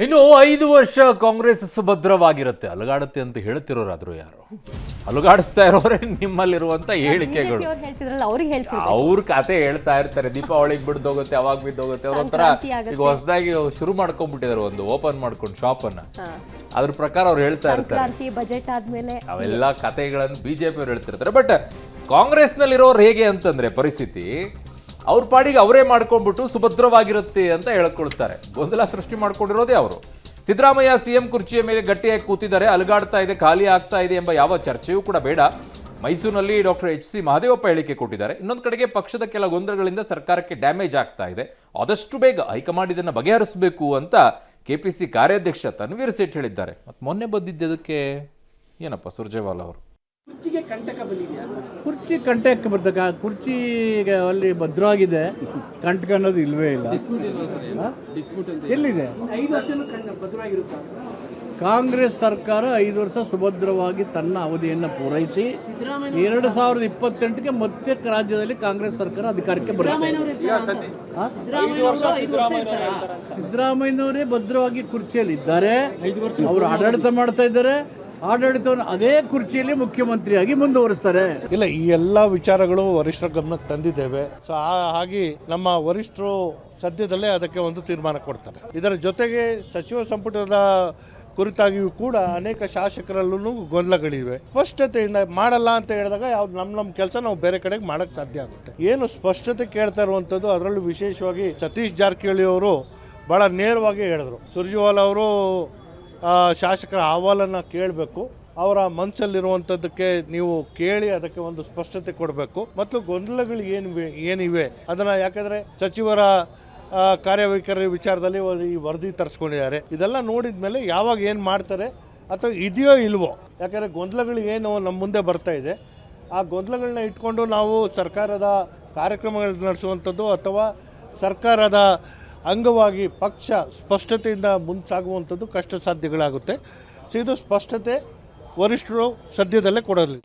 ಇನ್ನು 5 ವರ್ಷ ಕಾಂಗ್ರೆಸ್ ಸುಭದ್ರವಾಗಿರುತ್ತೆ, ಅಲುಗಾಡುತ್ತೆ ಅಂತ ಹೇಳ್ತಿರೋರಾದ್ರು ಯಾರು? ಅಲುಗಾಡಿಸ್ತಾ ಇರೋರೇ ನಿಮ್ಮಲ್ಲಿರುವಂತ ಹೇಳಿಕೆಗಳು. ಅವ್ರ ಕತೆ ಹೇಳ್ತಾ ಇರ್ತಾರೆ, ದೀಪಾವಳಿಗೆ ಬಿಡ್ದೋಗುತ್ತೆ, ಅವಾಗ ಬಿದ್ದೋಗುತ್ತೆ. ಅವ್ರೊಂಥರ ಈಗ ಹೊಸದಾಗಿ ಶುರು ಮಾಡ್ಕೊಂಡ್ಬಿಟ್ಟಿದ್ದಾರೆ, ಒಂದು ಓಪನ್ ಮಾಡ್ಕೊಂಡು ಶಾಪ್ ಅನ್ನ. ಅದ್ರ ಪ್ರಕಾರ ಅವ್ರು ಹೇಳ್ತಾ ಇರ್ತಾರೆ ಬಜೆಟ್ ಆದ್ಮೇಲೆ ಅವೆಲ್ಲ ಕತೆಗಳನ್ನು ಬಿಜೆಪಿ ಅವ್ರು ಹೇಳ್ತಿರ್ತಾರೆ. ಬಟ್ ಕಾಂಗ್ರೆಸ್ ನಲ್ಲಿರೋರು ಹೇಗೆ ಅಂತಂದ್ರೆ ಪರಿಸ್ಥಿತಿ, ಅವ್ರ ಪಾಡಿಗೆ ಅವರೇ ಮಾಡ್ಕೊಂಡ್ಬಿಟ್ಟು ಸುಭದ್ರವಾಗಿರುತ್ತೆ ಅಂತ ಹೇಳ್ಕೊಳ್ತಾರೆ. ಗೊಂದಲ ಸೃಷ್ಟಿ ಮಾಡ್ಕೊಂಡಿರೋದೇ ಅವರು. ಸಿದ್ದರಾಮಯ್ಯ ಸಿಎಂ ಕುರ್ಚಿಯ ಮೇಲೆ ಗಟ್ಟಿಯಾಗಿ ಕೂತಿದ್ದಾರೆ, ಅಲುಗಾಡ್ತಾ ಇದೆ, ಖಾಲಿ ಆಗ್ತಾ ಇದೆ ಎಂಬ ಯಾವ ಚರ್ಚೆಯೂ ಕೂಡ ಬೇಡ. ಮೈಸೂರಿನಲ್ಲಿ ಡಾಕ್ಟರ್ ಎಚ್.ಸಿ. ಮಹದೇವಪ್ಪ ಹೇಳಿಕೆ ಕೊಟ್ಟಿದ್ದಾರೆ. ಇನ್ನೊಂದು ಕಡೆಗೆ ಪಕ್ಷದ ಕೆಲ ಗೊಂದಲಗಳಿಂದ ಸರ್ಕಾರಕ್ಕೆ ಡ್ಯಾಮೇಜ್ ಆಗ್ತಾ ಇದೆ, ಆದಷ್ಟು ಬೇಗ ಹೈಕಮಾಂಡ್ ಇದನ್ನು ಬಗೆಹರಿಸಬೇಕು ಅಂತ ಕೆಪಿಸಿ ಕಾರ್ಯಾಧ್ಯಕ್ಷ ತನ್ವೀರ್ ಸೇಠ್ ಹೇಳಿದ್ದಾರೆ. ಮತ್ತು ಮೊನ್ನೆ ಬಂದಿದ್ದಕ್ಕೆ ಏನಪ್ಪ ಸುರ್ಜೇವಾಲಾ ಅವರು ಕುರ್ಚಿಗೆ ಕಂಟಕ ಬಂದಿದೆಯಾ? ಕುರ್ಚಿ ಕಂಟಕ ಬರ್ತಕ್ಕ, ಕುರ್ಚಿಗೆ ಅಲ್ಲಿ ಭದ್ರವಾಗಿದೆ, ಕಂಟಕ ಅನ್ನೋದು ಇಲ್ವೇ ಇಲ್ಲ. ಎಲ್ಲಿದೆ? 5 ವರ್ಷನೂ ಭದ್ರವಾಗಿರುತ್ತೆ. ಕಾಂಗ್ರೆಸ್ ಸರ್ಕಾರ 5 ವರ್ಷ ಸುಭದ್ರವಾಗಿ ತನ್ನ ಅವಧಿಯನ್ನು ಪೂರೈಸಿ 2028ಕ್ಕೆ ಮತ್ತೆ ರಾಜ್ಯದಲ್ಲಿ ಕಾಂಗ್ರೆಸ್ ಸರ್ಕಾರ ಅಧಿಕಾರಕ್ಕೆ ಬರುತ್ತೆ. ಸಿದ್ದರಾಮಯ್ಯನವರೇ ಭದ್ರವಾಗಿ ಕುರ್ಚಿಯಲ್ಲಿ ಇದ್ದಾರೆ, ಅವರು ಆಡಳಿತ ಮಾಡ್ತಾ ಇದ್ದಾರೆ. ಆಡಳಿತವನ್ನು ಅದೇ ಕುರ್ಚಿಯಲ್ಲಿ ಮುಖ್ಯಮಂತ್ರಿಯಾಗಿ ಮುಂದುವರಿಸ್ತಾರೆ. ಇಲ್ಲ, ಈ ಎಲ್ಲ ವಿಚಾರಗಳು ವರಿಷ್ಠರ ಗಮನಕ್ಕೆ ತಂದಿದ್ದೇವೆ. ಸೊ ಹಾಗೆ ನಮ್ಮ ವರಿಷ್ಠರು ಸದ್ಯದಲ್ಲೇ ಅದಕ್ಕೆ ಒಂದು ತೀರ್ಮಾನ ಕೊಡ್ತಾರೆ. ಇದರ ಜೊತೆಗೆ ಸಚಿವ ಸಂಪುಟದ ಕುರಿತಾಗಿಯೂ ಕೂಡ ಅನೇಕ ಶಾಸಕರಲ್ಲೂ ಗೊಂದಲಗಳಿವೆ. ಸ್ಪಷ್ಟತೆಯಿಂದ ಮಾಡಲ್ಲ ಅಂತ ಹೇಳಿದಾಗ ಯಾವ್ದು ನಮ್ಮ ಕೆಲಸ ನಾವು ಬೇರೆ ಕಡೆಗೆ ಮಾಡೋಕ್ಕೆ ಸಾಧ್ಯ ಆಗುತ್ತೆ. ಏನು ಸ್ಪಷ್ಟತೆ ಕೇಳ್ತಾ ಇರುವಂಥದ್ದು, ಅದರಲ್ಲೂ ವಿಶೇಷವಾಗಿ ಸತೀಶ್ ಜಾರಕಿಹೊಳಿ ಅವರು ಭಾಳ ನೇರವಾಗಿ ಹೇಳಿದ್ರು. ಸುರ್ಜೇವಾಲಾ ಅವರು ಶಾಸಕರ ಅಹವಾಲನ್ನು ಕೇಳಬೇಕು, ಅವರ ಮನಸ್ಸಲ್ಲಿರುವಂಥದ್ದಕ್ಕೆ ನೀವು ಕೇಳಿ ಅದಕ್ಕೆ ಒಂದು ಸ್ಪಷ್ಟತೆ ಕೊಡಬೇಕು. ಮತ್ತು ಗೊಂದಲಗಳು ಏನಿವೆ ಅದನ್ನು, ಯಾಕಂದರೆ ಸಚಿವರ ಕಾರ್ಯವೈಖರಿ ವಿಚಾರದಲ್ಲಿ ಈ ವರದಿ ತರಿಸ್ಕೊಂಡಿದ್ದಾರೆ. ಇದೆಲ್ಲ ನೋಡಿದ ಮೇಲೆ ಯಾವಾಗ ಏನು ಮಾಡ್ತಾರೆ ಅಥವಾ ಇದೆಯೋ ಇಲ್ವೋ, ಯಾಕಂದರೆ ಗೊಂದಲಗಳು ಏನು ನಮ್ಮ ಮುಂದೆ ಬರ್ತಾ ಇದೆ, ಆ ಗೊಂದಲಗಳನ್ನ ಇಟ್ಕೊಂಡು ನಾವು ಸರ್ಕಾರದ ಕಾರ್ಯಕ್ರಮಗಳು ನಡೆಸುವಂಥದ್ದು ಅಥವಾ ಸರ್ಕಾರದ ಅಂಗವಾಗಿ ಪಕ್ಷ ಸ್ಪಷ್ಟತೆಯಿಂದ ಮುಂಸಾಗುವಂಥದ್ದು ಕಷ್ಟ ಸಾಧ್ಯಗಳಾಗುತ್ತೆ. ಸೊ ಇದು ಸ್ಪಷ್ಟತೆ ವರಿಷ್ಠರು ಸದ್ಯದಲ್ಲೇ ಕೊಡಲಿ.